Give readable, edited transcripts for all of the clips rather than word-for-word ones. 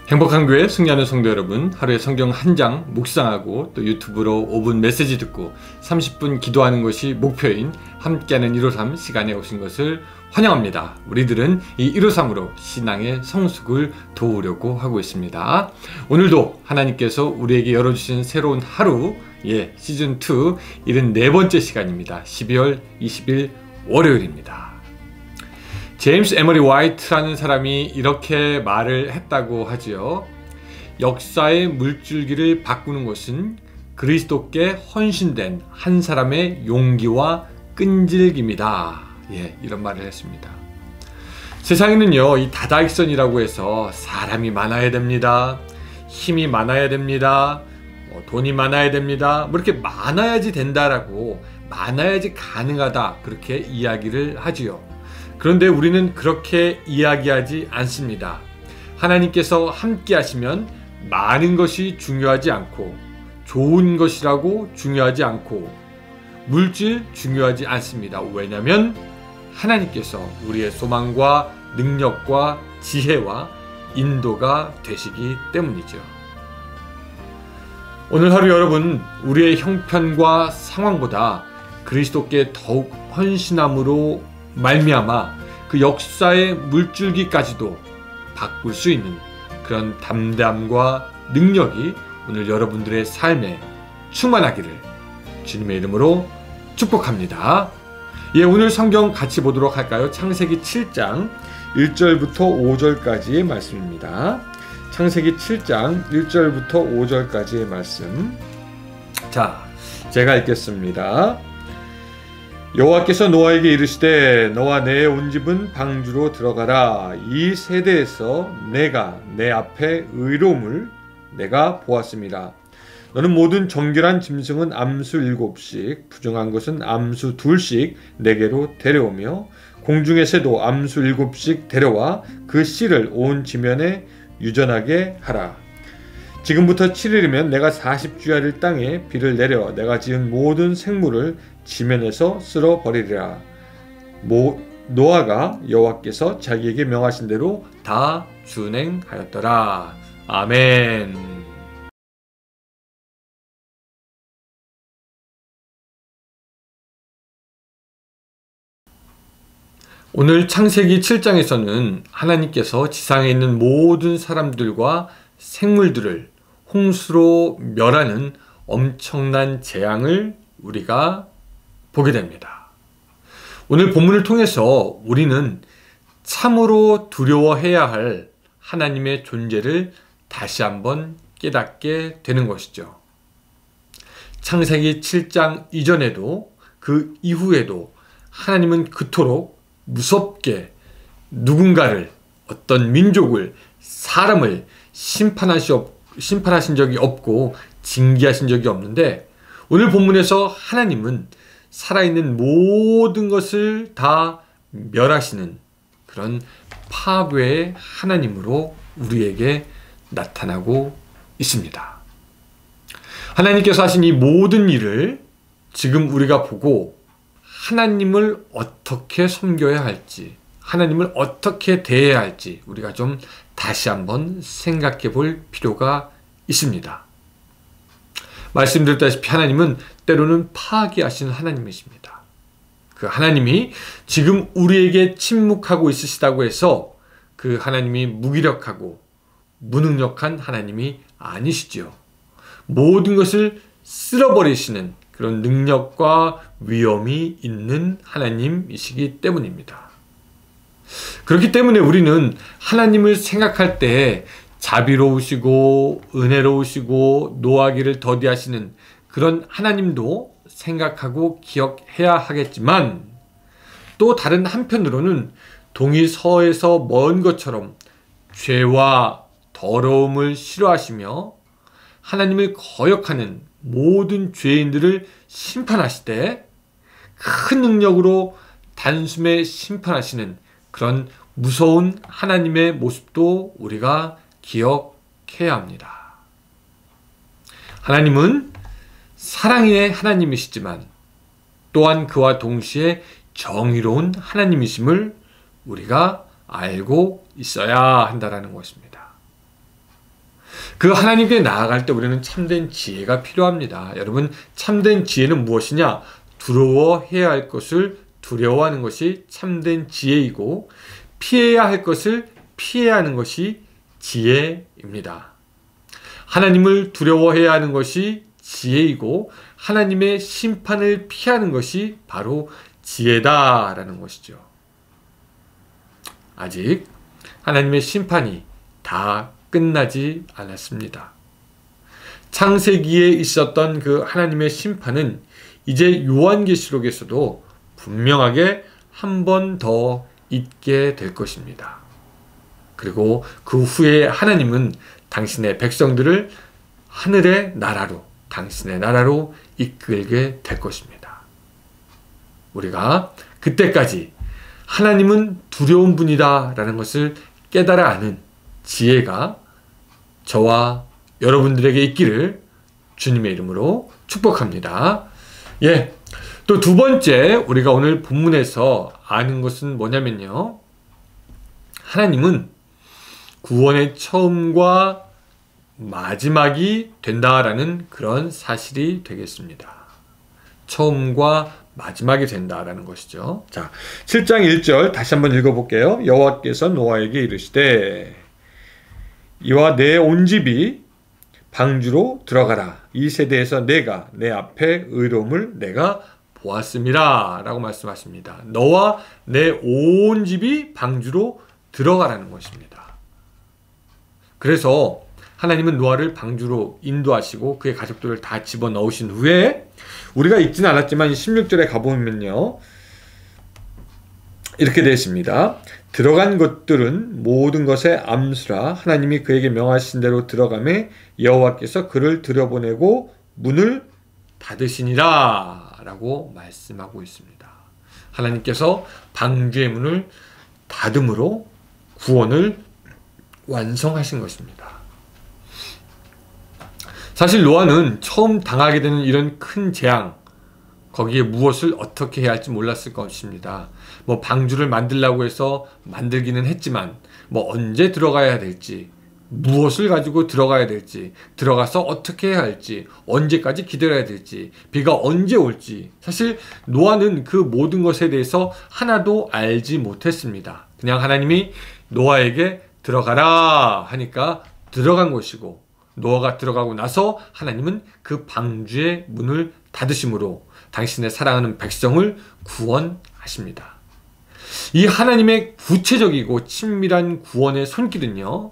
행복한 교회 승리하는 성도 여러분, 하루에 성경 한 장 묵상하고 또 유튜브로 5분 메시지 듣고 30분 기도하는 것이 목표인 함께하는 153 시간에 오신 것을 환영합니다. 우리들은 이 153으로 신앙의 성숙을 도우려고 하고 있습니다. 오늘도 하나님께서 우리에게 열어주신 새로운 하루, 시즌2 74번째 시간입니다. 12월 20일 월요일입니다. 제임스 에머리 화이트라는 사람이 이렇게 말을 했다고 하지요. 역사의 물줄기를 바꾸는 것은 그리스도께 헌신된 한 사람의 용기와 끈질김이다. 이런 말을 했습니다. 세상에는요, 이 다다익선이라고 해서 사람이 많아야 됩니다. 힘이 많아야 됩니다. 돈이 많아야 됩니다. 이렇게 많아야지 된다라고, 많아야지 가능하다, 그렇게 이야기를 하지요. 그런데 우리는 그렇게 이야기하지 않습니다. 하나님께서 함께 하시면 많은 것이 중요하지 않고, 좋은 것이라고 중요하지 않고, 물질 중요하지 않습니다. 왜냐하면 하나님께서 우리의 소망과 능력과 지혜와 인도가 되시기 때문이죠. 오늘 하루 여러분, 우리의 형편과 상황보다 그리스도께 더욱 헌신함으로 말미암아 그 역사의 물줄기까지도 바꿀 수 있는 그런 담대함과 능력이 오늘 여러분들의 삶에 충만하기를 주님의 이름으로 축복합니다. 오늘 성경 같이 보도록 할까요? 창세기 7장 1절부터 5절까지의 말씀입니다. 창세기 7장 1절부터 5절까지의 말씀. 자, 제가 읽겠습니다. 여호와께서 노아에게 이르시되 너와 내 온 집은 방주로 들어가라. 이 세대에서 내가 내 앞에 의로움을 내가 보았습니다. 너는 모든 정결한 짐승은 암수 7씩 부정한 것은 암수 2씩 내게로 데려오며 공중의 새도 암수 7씩 데려와 그 씨를 온 지면에 유전하게 하라. 지금부터 7일이면 내가 40주야를 땅에 비를 내려 내가 지은 모든 생물을 지면에서 쓸어버리리라. 노아가 여호와께서 자기에게 명하신 대로 다 준행하였더라. 아멘. 오늘 창세기 7장에서는 하나님께서 지상에 있는 모든 사람들과 생물들을 홍수로 멸하는 엄청난 재앙을 우리가 보게 됩니다. 오늘 본문을 통해서 우리는 참으로 두려워해야 할 하나님의 존재를 다시 한번 깨닫게 되는 것이죠. 창세기 7장 이전에도 그 이후에도 하나님은 그토록 무섭게 누군가를, 어떤 민족을, 사람을 심판하신 적이 없고 징계하신 적이 없는데, 오늘 본문에서 하나님은 살아있는 모든 것을 다 멸하시는 그런 파괴의 하나님으로 우리에게 나타나고 있습니다. 하나님께서 하신 이 모든 일을 지금 우리가 보고 하나님을 어떻게 섬겨야 할지, 하나님을 어떻게 대해야 할지 우리가 좀 다시 한번 생각해 볼 필요가 있습니다. 말씀드렸다시피 하나님은 때로는 파괴하시는 하나님이십니다. 그 하나님이 지금 우리에게 침묵하고 있으시다고 해서 그 하나님이 무기력하고 무능력한 하나님이 아니시지요. 모든 것을 쓸어버리시는 그런 능력과 위엄이 있는 하나님이시기 때문입니다. 그렇기 때문에 우리는 하나님을 생각할 때 자비로우시고 은혜로우시고 노하기를 더디하시는 그런 하나님도 생각하고 기억해야 하겠지만, 또 다른 한편으로는 동이 서에서 먼 것처럼 죄와 더러움을 싫어하시며 하나님을 거역하는 모든 죄인들을 심판하시되 큰 능력으로 단숨에 심판하시는 그런 무서운 하나님의 모습도 우리가 기억해야 합니다. 하나님은 사랑의 하나님이시지만 또한 그와 동시에 정의로운 하나님이심을 우리가 알고 있어야 한다는 것입니다. 그 하나님께 나아갈 때 우리는 참된 지혜가 필요합니다. 여러분, 참된 지혜는 무엇이냐? 두려워해야 할 것을 두려워하는 것이 참된 지혜이고, 피해야 할 것을 피해야 하는 것이 지혜입니다. 하나님을 두려워해야 하는 것이 지혜이고, 하나님의 심판을 피하는 것이 바로 지혜다라는 것이죠. 아직 하나님의 심판이 다 끝나지 않았습니다. 창세기에 있었던 그 하나님의 심판은 이제 요한계시록에서도 분명하게 한 번 더 있게 될 것입니다. 그리고 그 후에 하나님은 당신의 백성들을 하늘의 나라로, 당신의 나라로 이끌게 될 것입니다. 우리가 그때까지 하나님은 두려운 분이다 라는 것을 깨달아 아는 지혜가 저와 여러분들에게 있기를 주님의 이름으로 축복합니다. 예. 또 두 번째 우리가 오늘 본문에서 아는 것은 뭐냐면요. 하나님은 구원의 처음과 마지막이 된다라는 그런 사실이 되겠습니다. 처음과 마지막이 된다라는 것이죠. 자, 7장 1절 다시 한번 읽어볼게요. 여호와께서 노아에게 이르시되 이와 내 온 집이 방주로 들어가라. 이 세대에서 내가 내 앞에 의로움을 내가 보았음이라 라고 말씀하십니다. 너와 내 온 집이 방주로 들어가라는 것입니다. 그래서 하나님은 노아를 방주로 인도하시고 그의 가족들을 다 집어넣으신 후에 우리가 읽지는 않았지만 16절에 가보면요. 이렇게 되어 있습니다. 들어간 것들은 모든 것의 암수라 하나님이 그에게 명하신 대로 들어가매 여호와께서 그를 들여보내고 문을 닫으시니라 라고 말씀하고 있습니다. 하나님께서 방주의 문을 닫음으로 구원을 완성하신 것입니다. 사실 노아는 처음 당하게 되는 이런 큰 재앙, 거기에 무엇을 어떻게 해야 할지 몰랐을 것입니다. 뭐 방주를 만들려고 해서 만들기는 했지만 뭐 언제 들어가야 될지, 무엇을 가지고 들어가야 될지, 들어가서 어떻게 해야 할지, 언제까지 기다려야 될지, 비가 언제 올지, 사실 노아는 그 모든 것에 대해서 하나도 알지 못했습니다. 그냥 하나님이 노아에게 들어가라 하니까 들어간 것이고, 노아가 들어가고 나서 하나님은 그 방주의 문을 닫으심으로 당신의 사랑하는 백성을 구원하십니다. 이 하나님의 구체적이고 친밀한 구원의 손길은요,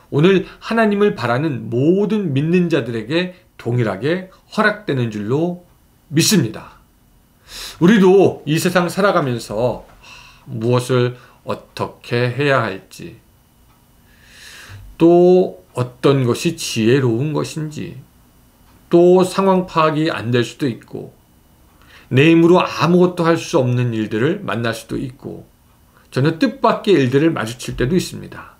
오늘 하나님을 바라는 모든 믿는 자들에게 동일하게 허락되는 줄로 믿습니다. 우리도 이 세상 살아가면서 무엇을 어떻게 해야 할지, 또 어떤 것이 지혜로운 것인지, 또 상황 파악이 안 될 수도 있고, 내 힘으로 아무것도 할 수 없는 일들을 만날 수도 있고, 전혀 뜻밖의 일들을 마주칠 때도 있습니다.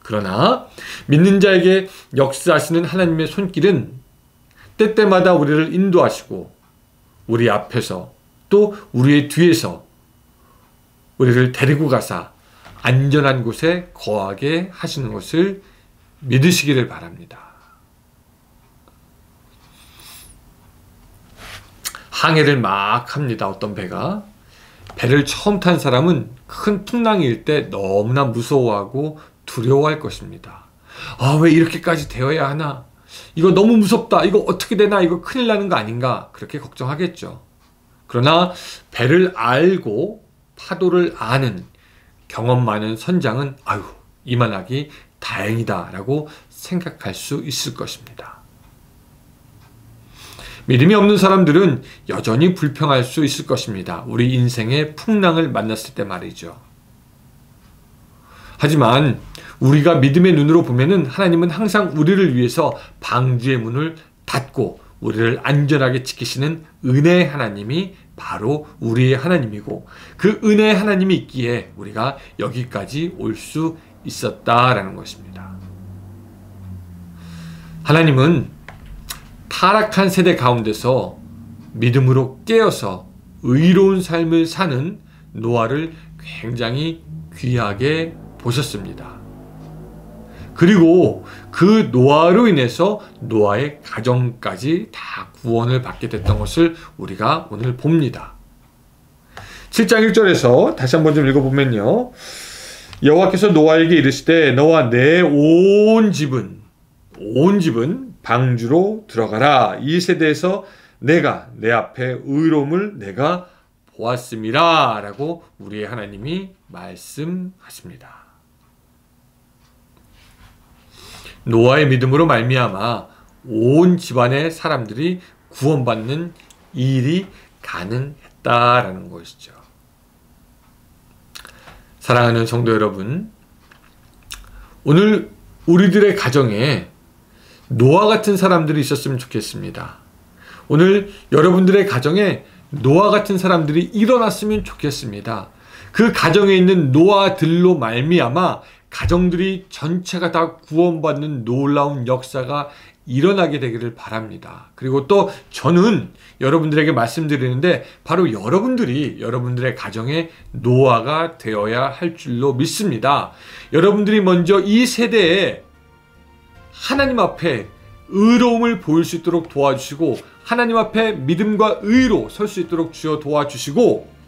그러나 믿는 자에게 역사하시는 하나님의 손길은 때때마다 우리를 인도하시고 우리 앞에서 또 우리의 뒤에서 우리를 데리고 가사 안전한 곳에 거하게 하시는 것을 믿으시기를 바랍니다. 항해를 막 합니다. 어떤 배가. 배를 처음 탄 사람은 큰 풍랑이 일 때 너무나 무서워하고 두려워할 것입니다. 아, 왜 이렇게까지 되어야 하나? 이거 너무 무섭다. 이거 어떻게 되나? 이거 큰일 나는 거 아닌가? 그렇게 걱정하겠죠. 그러나 배를 알고 파도를 아는 경험 많은 선장은 아유, 이만하기 다행이다 라고 생각할 수 있을 것입니다. 믿음이 없는 사람들은 여전히 불평할 수 있을 것입니다. 우리 인생의 풍랑을 만났을 때 말이죠. 하지만 우리가 믿음의 눈으로 보면은 하나님은 항상 우리를 위해서 방주의 문을 닫고 우리를 안전하게 지키시는 은혜의 하나님이 바로 우리의 하나님이고, 그 은혜의 하나님이 있기에 우리가 여기까지 올 수 있었다라는 것입니다. 하나님은 타락한 세대 가운데서 믿음으로 깨어서 의로운 삶을 사는 노아를 굉장히 귀하게 보셨습니다. 그리고 그 노아로 인해서 노아의 가정까지 다 구원을 받게 됐던 것을 우리가 오늘 봅니다. 7장 1절에서 다시 한번 좀 읽어보면요. 여호와께서 노아에게 이르시되 너와 내 온 집은 방주로 들어가라. 이 세대에서 내가 내 앞에 의로움을 내가 보았음이라 라고 우리의 하나님이 말씀하십니다. 노아의 믿음으로 말미암아 온 집안의 사람들이 구원받는 일이 가능했다라는 것이죠. 사랑하는 성도 여러분, 오늘 우리들의 가정에 노아 같은 사람들이 있었으면 좋겠습니다. 오늘 여러분들의 가정에 노아 같은 사람들이 일어났으면 좋겠습니다. 그 가정에 있는 노아들로 말미암아 가정들이 전체가 다 구원받는 놀라운 역사가 일어나게 되기를 바랍니다. 그리고 또 저는 여러분들에게 말씀드리는데 바로 여러분들의 가정에 노아가 되어야 할 줄로 믿습니다. 여러분들이 먼저 이 세대에 하나님 앞에 의로움을 보일 수 있도록 도와주시고 하나님 앞에 믿음과 의로 설 수 있도록 주여 도와주시고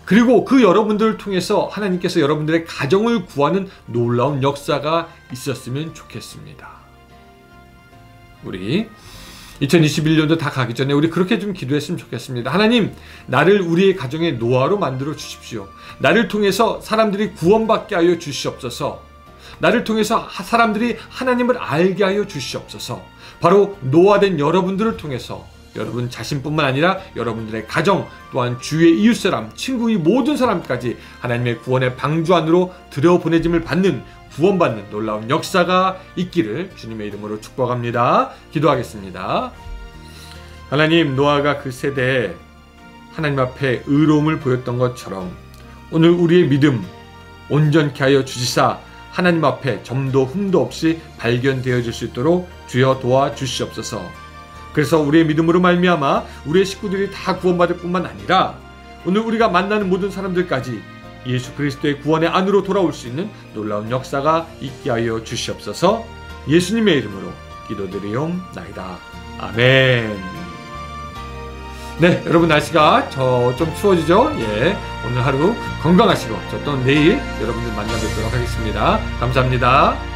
그리고 그 여러분들을 통해서 하나님께서 여러분들의 가정을 구하는 놀라운 역사가 있었으면 좋겠습니다. 우리 2021년도 다 가기 전에 우리 그렇게 좀 기도했으면 좋겠습니다. 하나님, 나를 우리의 가정의 노아로 만들어 주십시오. 나를 통해서 사람들이 구원받게 하여 주시옵소서. 나를 통해서 사람들이 하나님을 알게 하여 주시옵소서. 바로 노아된 여러분들을 통해서 여러분 자신뿐만 아니라 여러분들의 가정 또한 주위의 이웃사람, 친구 이 모든 사람까지 하나님의 구원의 방주 안으로 들여보내짐을 받는 구원받는 놀라운 역사가 있기를 주님의 이름으로 축복합니다. 기도하겠습니다. 하나님, 노아가 그 세대에 하나님 앞에 의로움을 보였던 것처럼 오늘 우리의 믿음 온전케 하여 주시사 하나님 앞에 점도 흠도 없이 발견되어질 수 있도록 주여 도와주시옵소서. 그래서 우리의 믿음으로 말미암아 우리의 식구들이 다 구원받을 뿐만 아니라 오늘 우리가 만나는 모든 사람들까지 예수 그리스도의 구원의 안으로 돌아올 수 있는 놀라운 역사가 있게 하여 주시옵소서. 예수님의 이름으로 기도드리옵나이다. 아멘. 네, 여러분 날씨가 좀 추워지죠? 예, 오늘 하루 건강하시고 저 또 내일 여러분들 만나 뵙도록 하겠습니다. 감사합니다.